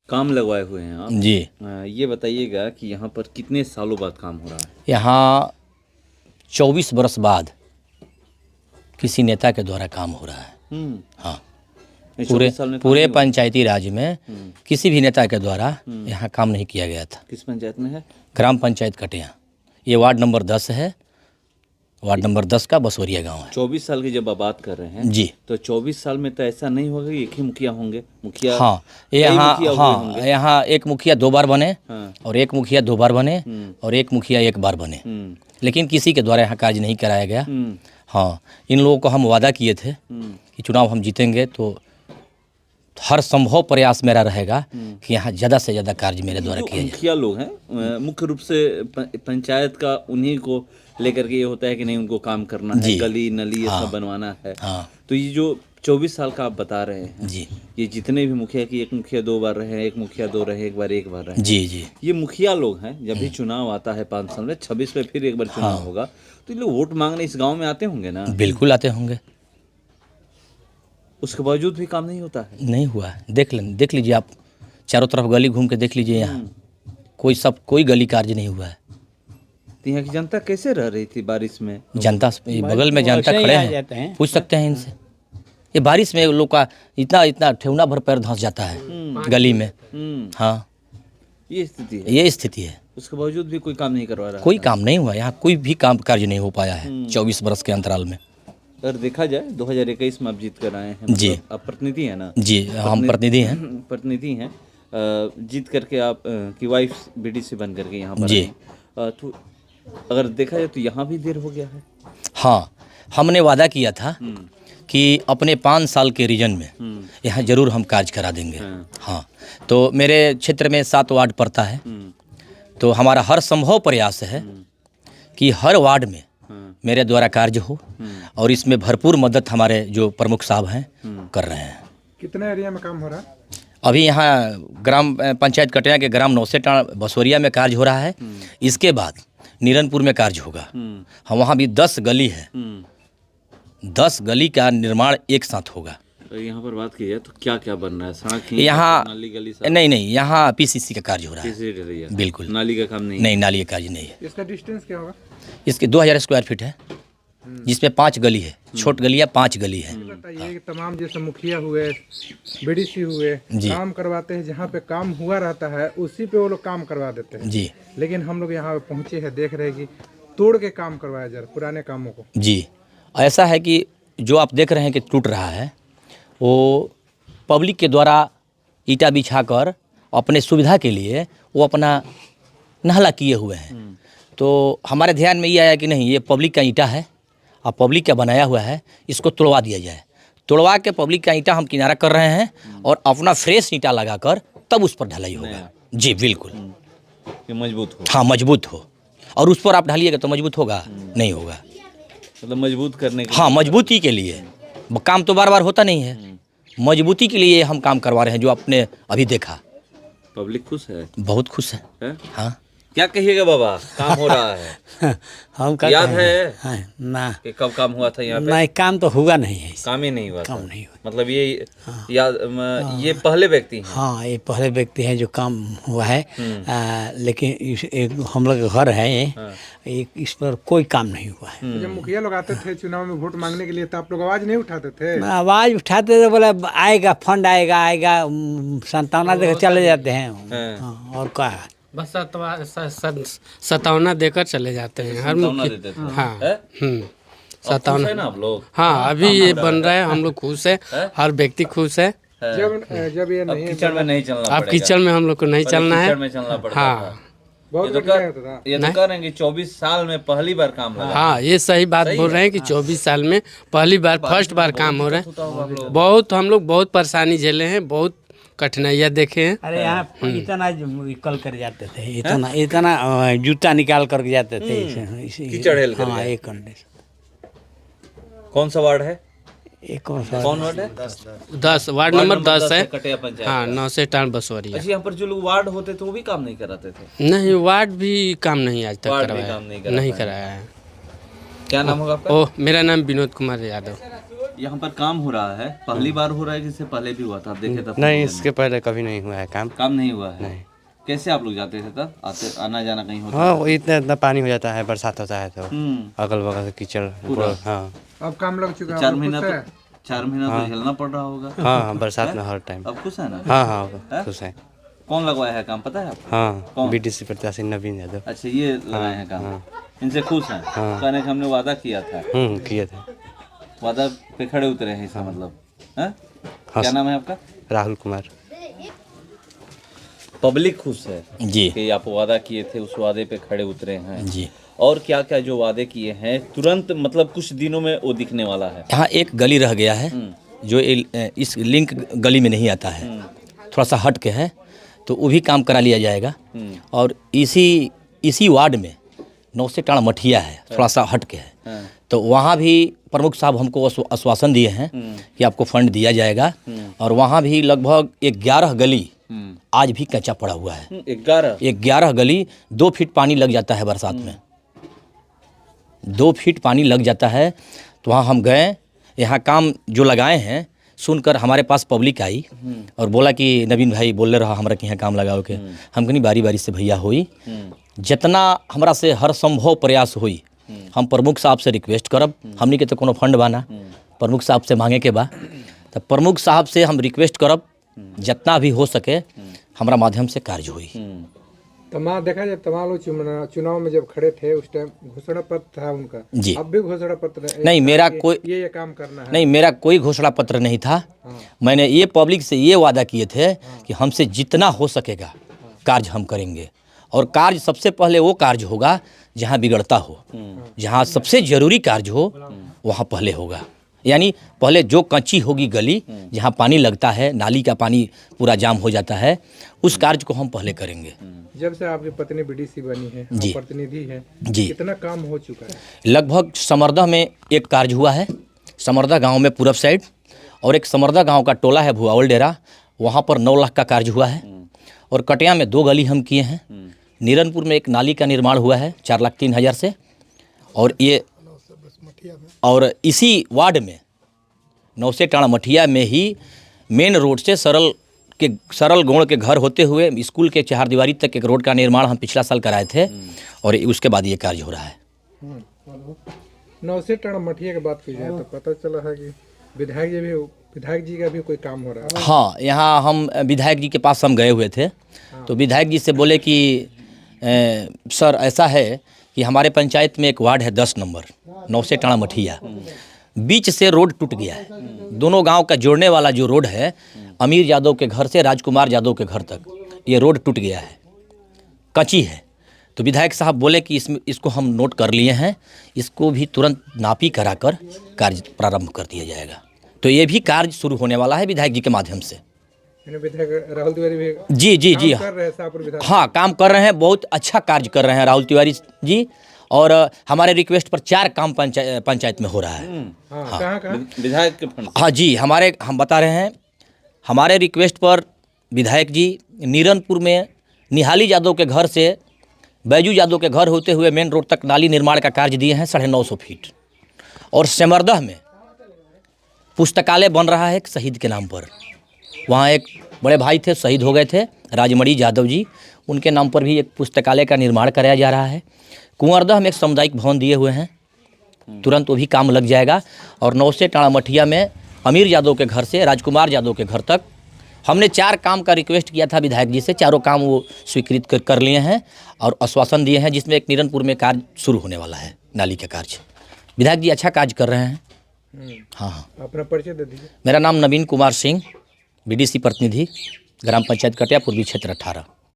काम लगवाए हुए हैं आप जी। ये बताइएगा कि यहाँ पर कितने सालों बाद काम हो रहा है? यहाँ 24 बरस बाद किसी नेता के द्वारा काम हो रहा है। हाँ, ये पूरे 24 साल में काम पूरे नहीं हुआ? पंचायती राज में किसी भी नेता के द्वारा यहाँ काम नहीं किया गया था। किस पंचायत में है? ग्राम पंचायत कटिया, ये वार्ड नंबर 10 है। वार्ड नंबर 10 का बसोरिया गांव है। 24 साल की जब आप बात कर रहे हैं जी, तो 24 साल में तो ऐसा नहीं होगा कि एक ही मुखिया होंगे। मुखिया हाँ, कई मुखिया हुए हाँ, होंगे। यहाँ एक मुखिया 2 बार बने हाँ। और एक मुखिया 2 बार बने और एक मुखिया 1 बार बने, लेकिन किसी के द्वारा यहाँ कार्य नहीं कराया गया। हाँ, इन लोगों को हम वादा किए थे कि चुनाव हम जीतेंगे तो हर संभव प्रयास मेरा रहेगा कि यहाँ ज़्यादा से ज़्यादा कार्य मेरे द्वारा जो किया जाए। मुखिया लोग हैं मुख्य रूप से पंचायत का उन्हीं को लेकर के ये होता है कि नहीं उनको काम करना है, गली नली ये सब बनवाना है। हाँ। तो ये जो 24 साल का आप बता रहे हैं जी ये जितने भी मुखिया की एक मुखिया 2 बार रहे, एक मुखिया 2 रहे, एक बार रहे, जी जी, ये मुखिया लोग हैं। जब भी चुनाव आता है 5 साल में 26 में फिर एक बार चुनाव होगा तो ये लोग वोट मांगने इस गांव में आते होंगे ना? बिल्कुल आते होंगे। उसके बावजूद भी काम नहीं होता है? नहीं हुआ है। देख लीजिए आप, चारों तरफ गली घूम के देख लीजिए, यहाँ कोई गली कार्य नहीं हुआ है। तो यहाँ की जनता कैसे रह रही थी बारिश में? जनता बगल में जनता खड़े हैं, पूछ सकते हैं इनसे। ये बारिश में लोग का इतना ठेवना भर पैर धंस जाता है गली में। हाँ, ये स्थिति है। ये स्थिति है। उसके बावजूद भी कोई काम नहीं करवा रहा? कोई काम नहीं हुआ यहाँ, कोई भी काम कार्य नहीं हो पाया है 24 बरस के अंतराल में। अगर देखा जाए 2021 में आप जीत कर आए हैं, जी। आप प्रतिनिधि हैं ना? जी, हम प्रतिनिधि हैं। प्रतिनिधि हैं। जीत करके आप की वाइफ बीडीसी बन करके यहाँ पर जी। आई। तो अगर देखा जाए तो यहाँ भी देर हो गया है। हाँ, हमने वादा किया था कि अपने 5 साल के रीजन में यहाँ जरूर हम कार्य करा देंगे। हाँ, तो मेरे क्षेत्र में 7 वार्ड पड़ता है, तो हमारा हर संभव प्रयास है कि हर वार्ड में मेरे द्वारा कार्य हो और इसमें भरपूर मदद हमारे जो प्रमुख साहब हैं कर रहे हैं। कितने एरिया में काम हो रहा है अभी? यहाँ ग्राम पंचायत कटिया के ग्राम नौसेटा बसोरिया में कार्य हो रहा है। इसके बाद नीरनपुर में कार्य होगा। हम वहाँ भी 10 गली है, 10 गली का निर्माण एक साथ होगा। तो यहाँ पर बात की जाए तो क्या क्या बन रहा है? सड़क ही यहाँ नाली गली नहीं, यहाँ पीसीसी का कार्य हो रहा है। है? बिल्कुल, नाली का काम नहीं? नहीं, नाली का कार्य नहीं है। इसका डिस्टेंस क्या होगा? इसके 2000 स्क्वायर फीट है, जिसमें 5 गली है, छोट गलियाँ 5 गली है। बताइए कि तमाम जैसे मुखिया हुए, बीडीसी हुए, काम करवाते हैं, जहाँ पे काम हुआ रहता है उसी पे वो लोग काम करवा देते हैं। जी, लेकिन हम लोग यहाँ पहुँचे हैं, देख रहे हैं कि तोड़ के काम करवाया जा रहा है पुराने कामों को। जी, ऐसा है कि जो आप देख रहे हैं कि टूट रहा है वो पब्लिक के द्वारा ईंटा बिछाकर अपने सुविधा के लिए वो अपना नाला किए हुए हैं। तो हमारे ध्यान में ये आया कि नहीं, ये पब्लिक का ईंटा है और पब्लिक का बनाया हुआ है, इसको तोड़वा दिया जाए। तोड़वा के पब्लिक का ईंटा हम किनारा कर रहे हैं और अपना फ्रेश ईंटा लगाकर तब उस पर ढलाई होगा। जी बिल्कुल, कि मजबूत हो। हाँ, मजबूत हो। और उस पर आप ढालिएगा तो मजबूत होगा? नहीं होगा। मतलब मजबूत करने के हाँ, मजबूती के लिए। काम तो बार बार होता नहीं है, मजबूती के लिए हम काम करवा रहे हैं। जो आपने अभी देखा, पब्लिक खुश है? बहुत खुश है। है? हाँ, क्या कहिएगा बाबा, काम हो रहा है? हम याद है ना कि कब काम हुआ था यहाँ पे? नहीं, काम तो हुआ नहीं है। काम ही नहीं हुआ था। काम नहीं हुआ। मतलब ये याद ये पहले व्यक्ति हैं? हाँ, ये पहले व्यक्ति हैं जो काम हुआ है। लेकिन एक हम लोग घर है एक, इस पर कोई काम नहीं हुआ है। जब मुखिया लोग आते थे चुनाव में वोट मांगने के लिए तो आप लोग आवाज नहीं उठाते थे? आवाज उठाते थे, बोला आएगा फंड, आएगा संतावना देकर चले जाते हैं। हाँ, और क्या, बस सतावना देकर चले जाते हैं हर देते थे। हाँ, सतावना है ना आप लोग? हाँ, अभी ये बन रहा है, हम लोग खुश है, हर व्यक्ति खुश है। जब ये नहीं, कीचड़ में नहीं चलना पड़ेगा। अब कीचड़ में हम लोग को नहीं चलना है। कीचड़ में चलना पड़ता हाँ, था। बहुत ये तो बढ़िया होता था। ये तो कह रहे हैं कि 24 साल में पहली बार काम लगा। हाँ, ये सही बात बोल रहे हैं कि 24 साल में पहली बार, फर्स्ट बार काम हो रहा है। बहुत हम लोग बहुत परेशानी झेले हैं, बहुत कठिनाइयाँ देखे हैं। अरे यहाँ इतना निकल कर जाते थे, इतना जूता निकाल कर जाते थे। कीचड़ हेल कर हाँ, गए। एक कंडीशन। कौन सा वार्ड है? एक कौन सा? कौन वार्ड है? 10 वार्ड नंबर 10 है। कटिया पंचायत। हाँ, 9 से टाण बसोरिया। अच्छा, यहाँ पर जो लोग वार्ड होते थे वो भी काम नहीं कराते थे? नहीं, वार्ड भी काम नहीं आज तक वार्ड भी करवाया, काम नहीं नहीं कराया है। क्या नाम होगा आपका? ओह, मेरा नाम विनोद कुमार यादव। यहाँ पर काम हो रहा है, पहली बार हो रहा है कि इससे पहले भी हुआ था? आप देखे तब? नहीं, इसके पहले कभी नहीं हुआ है काम। काम नहीं हुआ है? नहीं। कैसे आप लोग जाते थे तब? आते आना जाना कहीं होता? हाँ, वो इतना इतना पानी हो जाता है, बरसात होता है तो अगल बगल से कीचड़ पूरा। हाँ अब काम लग चुका है, 4 अब महीना खुश तो है? 4 महीना तो झेलना पड़ रहा होगा। हाँ, बरसात में हर टाइम। अब खुश है ना? हाँ हाँ, खुश है। कौन लगवाया है काम, पता है आपको? हाँ, कौन? बीडीसी प्रत्याशी नवीन यादव। अच्छा, ये लगाए हैं काम, इनसे खुश हैं? कहने का हमने वादा किया था, किए थे। वादा पे खड़े उतरे हैं इसका मतलब है? क्या नाम है आपका? राहुल कुमार। पब्लिक खुश है जी कि आप वादा किए थे, उस वादे पे खड़े उतरे हैं। जी। और क्या क्या जो वादे किए हैं तुरंत मतलब कुछ दिनों में वो दिखने वाला है? यहाँ एक गली रह गया है जो इस लिंक गली में नहीं आता है, थोड़ा सा हट के है, तो वो भी काम करा लिया जाएगा। और इसी वार्ड में 9 से टाण मठिया है, थोड़ा सा हट के है, तो वहाँ भी प्रमुख साहब हमको आश्वासन दिए हैं कि आपको फंड दिया जाएगा। और वहाँ भी लगभग 11 गली आज भी कच्चा पड़ा हुआ है। 11 गली 2 फीट पानी लग जाता है बरसात में, 2 फीट पानी लग जाता है। तो वहाँ हम गए, यहाँ काम जो लगाए हैं सुनकर हमारे पास पब्लिक आई और बोला कि नवीन भाई बोले रहा हमारा कि यहाँ काम लगाओ के। हम कहीं बारी बारी से भैया हुई, जितना हमरा से हर संभव प्रयास हुई हम प्रमुख साहब से रिक्वेस्ट करब। हमनी के तो कोनो फंड बाना, प्रमुख साहब से मांगे के बा, तो प्रमुख साहब से हम रिक्वेस्ट करब जितना भी हो सके हमारा माध्यम से कार्य हुई। तमाम देखा जब तमाम लोग चुनाव में जब खड़े थे उस टाइम घोषणा पत्र था उनका। जी। अब भी घोषणा पत्र नहीं, मेरा कोई ये काम करना है। नहीं, मेरा कोई घोषणा पत्र नहीं था। मैंने ये पब्लिक से ये वादा किए थे कि हमसे जितना हो सकेगा कार्य हम करेंगे। और कार्य सबसे पहले वो कार्य होगा जहाँ बिगड़ता हो, जहाँ सबसे ज़रूरी कार्य हो वहाँ पहले होगा। यानी पहले जो कच्ची होगी गली, जहाँ पानी लगता है, नाली का पानी पूरा जाम हो जाता है, उस कार्य को हम पहले करेंगे। जब से आपकी पत्नी बीडीसी बनी है, जी। प्रतिनिधि है जी। कितना काम हो चुका है? लगभग समर्दा में एक कार्य हुआ है, समर्दा गांव में पूरब साइड, और एक समर्दा गांव का टोला है भुआवल डेरा, वहाँ पर 9 लाख का कार्य हुआ है। और कटिया में 2 गली हम किए हैं। नीरनपुर में एक नाली का निर्माण हुआ है 4,03,000 से। और इसी वार्ड में 9 से टाण मठिया में ही मेन रोड से सरल गोड़ के घर होते हुए स्कूल के 4 दीवारी तक एक रोड का निर्माण हम पिछला साल कराए थे, और उसके बाद ये कार्य हो रहा है। 9 से टाण मठिया की बात की जाए तो पता चला है कि विधायक जी का भी कोई काम हो रहा है। हाँ, यहाँ हम विधायक जी के पास हम गए हुए थे, तो विधायक जी से बोले कि सर ऐसा है कि हमारे पंचायत में एक वार्ड है 10 नंबर 9 से टाण मठिया, बीच से रोड टूट गया है। दोनों गांव का जोड़ने वाला जो रोड है, अमीर यादव के घर से राजकुमार यादव के घर तक, ये रोड टूट गया है, कच्ची है। तो विधायक साहब बोले कि इसको हम नोट कर लिए हैं, इसको भी तुरंत नापी कराकर कार्य प्रारंभ कर दिया जाएगा। तो ये भी कार्य शुरू होने वाला है विधायक जी के माध्यम से। विधायक राहुल तिवारी भी जी कर रहे हैं शाहपुर विधायक। हाँ, काम कर रहे हैं, बहुत अच्छा कार्य कर रहे हैं राहुल तिवारी जी। और हमारे रिक्वेस्ट पर 4 काम पंचायत में हो रहा है। हाँ, कहाँ विधायक के फंड? हाँ जी, हम बता रहे हैं, हमारे रिक्वेस्ट पर विधायक जी नीरनपुर में निहाली यादव के घर से बैजू यादव के घर होते हुए मेन रोड तक नाली निर्माण का कार्य दिए हैं 950 फीट। और सेमरदह में पुस्तकालय बन रहा है एक शहीद के नाम पर, वहाँ एक बड़े भाई थे, शहीद हो गए थे, राजमणि यादव जी, उनके नाम पर भी एक पुस्तकालय का निर्माण कराया जा रहा है। कुंवरदह में एक सामुदायिक भवन दिए हुए हैं, तुरंत वो भी काम लग जाएगा। और 9 से टाणा मठिया में अमीर यादव के घर से राजकुमार यादव के घर तक हमने 4 काम का रिक्वेस्ट किया था विधायक जी से, 4 काम वो स्वीकृत कर लिए हैं और आश्वासन दिए हैं, जिसमें एक नीरनपुर में कार्य शुरू होने वाला है, नाली का कार्य। विधायक जी अच्छा कार्य कर रहे हैं। हाँ, अपना परिचय दे दीजिए। मेरा नाम नवीन कुमार सिंह, बीडीसी प्रतिनिधि, ग्राम पंचायत कटिया, पूर्वी क्षेत्र 18।